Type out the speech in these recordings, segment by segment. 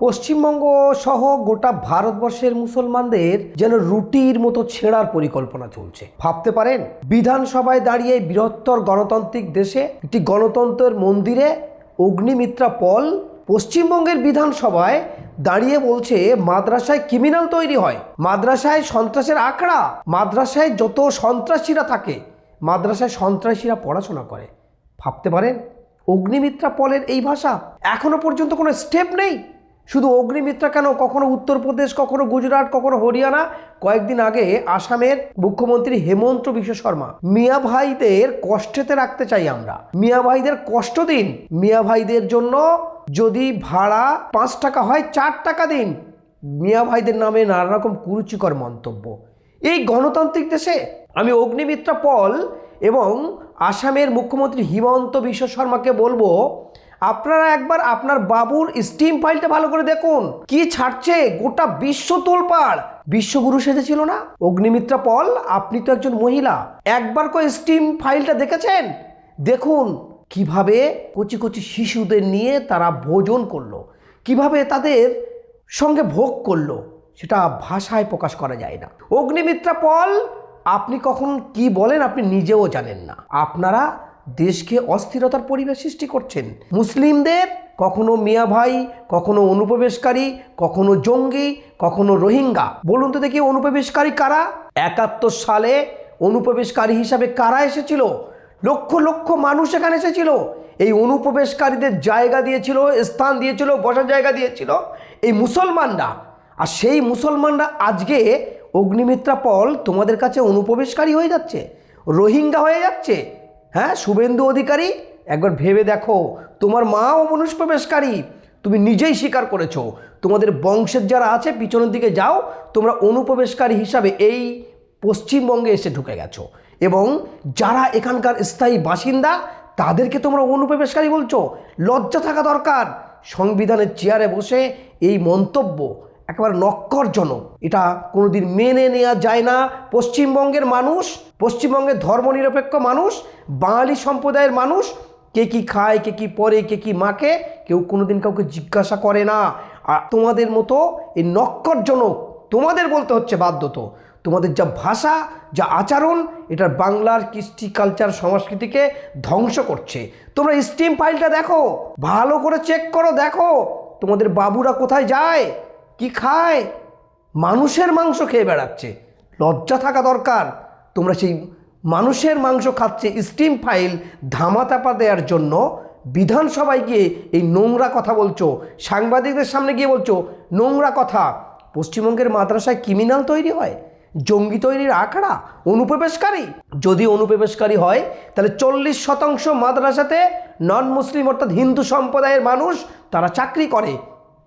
পশ্চিমবঙ্গ সহ গোটা ভারতবর্ষের মুসলমানদের যেন রুটির মতো ছেঁড়ার পরিকল্পনা চলছে। ভাবতে পারেন, বিধানসভায় দাঁড়িয়ে বৃহত্তর গণতান্ত্রিক দেশে একটি গণতন্ত্রের মন্দিরে অগ্নিমিত্রা পল পশ্চিমবঙ্গের বিধানসভায় দাঁড়িয়ে বলছে মাদ্রাসায় ক্রিমিনাল তৈরি হয়, মাদ্রাসায় সন্ত্রাসের আখড়া, মাদ্রাসায় যত সন্ত্রাসীরা থাকে মাদ্রাসায় সন্ত্রাসীরা পড়াশোনা করে। ভাবতে পারেন, অগ্নিমিত্রা পলের এই ভাষা। এখনো পর্যন্ত কোনো স্টেপ নেই। শুধু অগ্নিমিত্রা কেন, কখনো উত্তরপ্রদেশ, কখনো গুজরাট, কখনো হরিয়ানা। কয়েকদিন আগে আসামের মুখ্যমন্ত্রী হেমন্ত বিশ্ব শর্মা, মিয়া ভাইদের কষ্টেতে রাখতে চাই আমরা, মিয়া ভাইদের কষ্ট দিন, মিয়া ভাইদের জন্য যদি ভাড়া 5 টাকা হয় 4 টাকা দিন। মিয়া ভাইদের নামে নানা রকম কুরুচিকর মন্তব্য। এই গণতান্ত্রিক দেশে আমি অগ্নিমিত্রা পল এবং আসামের মুখ্যমন্ত্রী হিমন্ত বিশ্ব শর্মাকে বলবো, আপনারা একবার আপনার বাবুর স্টিম ফাইলটা ভালো করে দেখুন। কি ছাড়ছে, গোটা বিশ্ব তোলপাড়। বিশ্বগুরু সেজেছিল না অগ্নিমিত্রা পল? আপনি তো একজন মহিলা, একবার করে স্টিম ফাইলটা দেখেছেন? দেখুন কিভাবে কচি কচি শিশুদের নিয়ে তারা ভোজন করলো, কিভাবে তাদের সঙ্গে ভোগ করলো, সেটা ভাষায় প্রকাশ করা যায় না। অগ্নিমিত্রা পল, আপনি কখন কি বলেন আপনি নিজেও জানেন না। আপনারা দেশকে অস্থিরতার পরিবেশ সৃষ্টি করছেন। মুসলিমদের কখনো মিয়া ভাই, কখনো অনুপ্রবেশকারী, কখনো জঙ্গি, কখনো রোহিঙ্গা। বলুন তো দেখি, অনুপ্রবেশকারী কারা? 71 সালে অনুপ্রবেশকারী হিসাবে কারা এসেছিল? লক্ষ লক্ষ মানুষ এখানে এসেছিল। এই অনুপ্রবেশকারীদের জায়গা দিয়েছিল, স্থান দিয়েছিল, বসার জায়গা দিয়েছিল এই মুসলমানরা। আর সেই মুসলমানরা আজকে অগ্নিমিত্রা পল তোমাদের কাছে অনুপ্রবেশকারী হয়ে যাচ্ছে, রোহিঙ্গা হয়ে যাচ্ছে। হ্যাঁ, শুভেন্দু অধিকারী, একবার ভেবে দেখো, তোমার মাও অনুপ্রবেশকারী, তুমি নিজেই স্বীকার করেছো। তোমাদের বংশের যারা আছে পিছনের দিকে যাও, তোমরা অনুপ্রবেশকারী হিসাবে এই পশ্চিমবঙ্গে এসে ঢুকে গেছো, এবং যারা এখানকার স্থায়ী বাসিন্দা তাদেরকে তোমরা অনুপ্রবেশকারী বলছো। লজ্জা থাকা দরকার। সংবিধানের চেয়ারে বসে এই মন্তব্য একেবারে নক্করজনক। এটা কোনোদিন মেনে নেওয়া যায় না। পশ্চিমবঙ্গের মানুষ, পশ্চিমবঙ্গের ধর্মনিরপেক্ষ মানুষ, বাঙালি সম্প্রদায়ের মানুষ, কে কি খায়, কে কি পরে, কে কি মাকে, কেউ কোনোদিন কাউকে জিজ্ঞাসা করে না। আর তোমাদের মতো এই নক্করজনক তোমাদের বলতে হচ্ছে বাধ্যত। তোমাদের যা ভাষা, যা আচরণ, এটা বাংলার কৃষ্টি, কালচার, সংস্কৃতিকে ধ্বংস করছে। তোমরা স্টিম ফাইলটা দেখো, ভালো করে চেক করো, দেখো তোমাদের বাবুরা কোথায় যায়, কি খায়। মানুষের মাংস খেয়ে বেড়াচ্ছে। লজ্জা থাকা দরকার। তোমরা সেই মানুষের মাংস খাচ্ছে স্টিম ফাইল ধামাচাপা দেওয়ার জন্য বিধানসভায় গিয়ে এই নোংরা কথা বলছো, সাংবাদিকদের সামনে গিয়ে বলছো নোংরা কথা। পশ্চিমবঙ্গের মাদ্রাসায় ক্রিমিনাল তৈরি হয়, জঙ্গি তৈরির আখড়া, অনুপ্রবেশকারী। যদি অনুপ্রবেশকারী হয় তাহলে 40% মাদ্রাসাতে নন মুসলিম অর্থাৎ হিন্দু সম্প্রদায়ের মানুষ তারা চাকরি করে।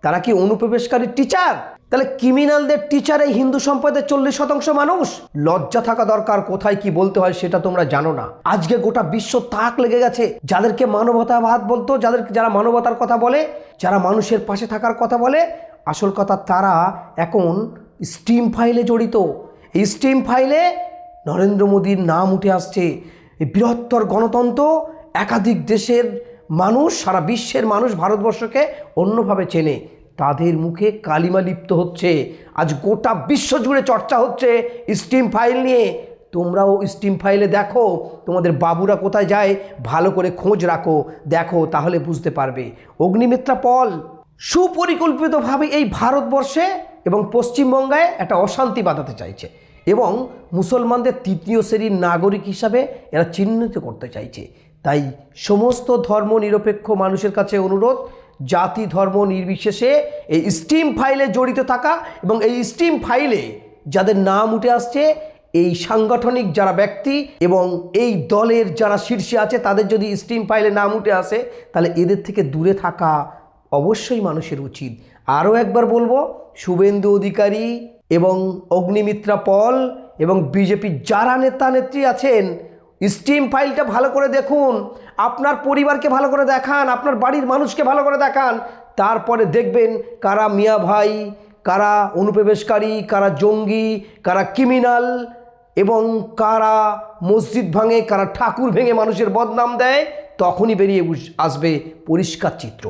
তারা কি অনুপ্রবেশকারী টিচার? তাহলে ক্রিমিনালদের টিচার এই হিন্দু সম্প্রদায়ের 40% মানুষ। লজ্জা থাকা দরকার। কোথায় কি বলতে হয় সেটা তোমরা জানো না। আজকে গোটা বিশ্ব তাক লেগে গেছে। যাদেরকে মানবতাবাদ বলতো, যারা মানবতার কথা বলে, যারা মানুষের পাশে থাকার কথা বলে, আসল কথা তারা এখন স্টিম ফাইলে জড়িত। এই স্টিম ফাইলে নরেন্দ্র মোদীর নাম উঠে আসছে। এই বৃহত্তর গণতন্ত্র, একাধিক দেশের মানুষ, সারা বিশ্বের মানুষ ভারতবর্ষকে অন্যভাবে চেনে, তাদের মুখে কালিমা লিপ্ত হচ্ছে। আজ গোটা বিশ্ব জুড়ে চর্চা হচ্ছে স্টিম ফাইল নিয়ে। তোমরাও স্টিম ফাইলে দেখো তোমাদের বাবুরা কোথায় যায়, ভালো করে খোঁজ রাখো, দেখো, তাহলে বুঝতে পারবে। অগ্নিমিত্রা পল সুপরিকল্পিতভাবে এই ভারতবর্ষে এবং পশ্চিমবঙ্গে একটা অশান্তি বাঁধাতে চাইছে, এবং মুসলমানদের 3য় শ্রেণীর নাগরিক হিসাবে এরা চিহ্নিত করতে চাইছে। তাই সমস্ত ধর্ম নিরপেক্ষ মানুষের কাছে অনুরোধ, জাতি ধর্ম নির্বিশেষে এই স্টিম ফাইলে জড়িত থাকা, এবং এই স্টিম ফাইলে যাদের নাম উঠে আসছে, এই সাংগঠনিক যারা ব্যক্তি এবং এই দলের যারা শীর্ষে আছে, তাদের যদি স্টিম ফাইলে নাম উঠে আসে তাহলে এদের থেকে দূরে থাকা অবশ্যই মানুষের উচিত। আরও একবার বলবো, শুভেন্দু অধিকারী এবং অগ্নিমিত্রা পল এবং বিজেপির যারা নেতা নেত্রী আছেন, স্টিম ফাইলটা ভালো করে দেখুন। আপনার পরিবারকে ভালো করে দেখান, আপনার বাড়ির মানুষকে ভালো করে দেখান। তারপরে দেখবেন কারা মিয়া ভাই, কারা অনুপ্রবেশকারী, কারা জঙ্গি, কারা ক্রিমিনাল, এবং কারা মসজিদ ভাঙে, কারা ঠাকুর ভেঙে মানুষের বদনাম দেয়। তখনই বেরিয়ে আসবে পরিষ্কার চিত্র।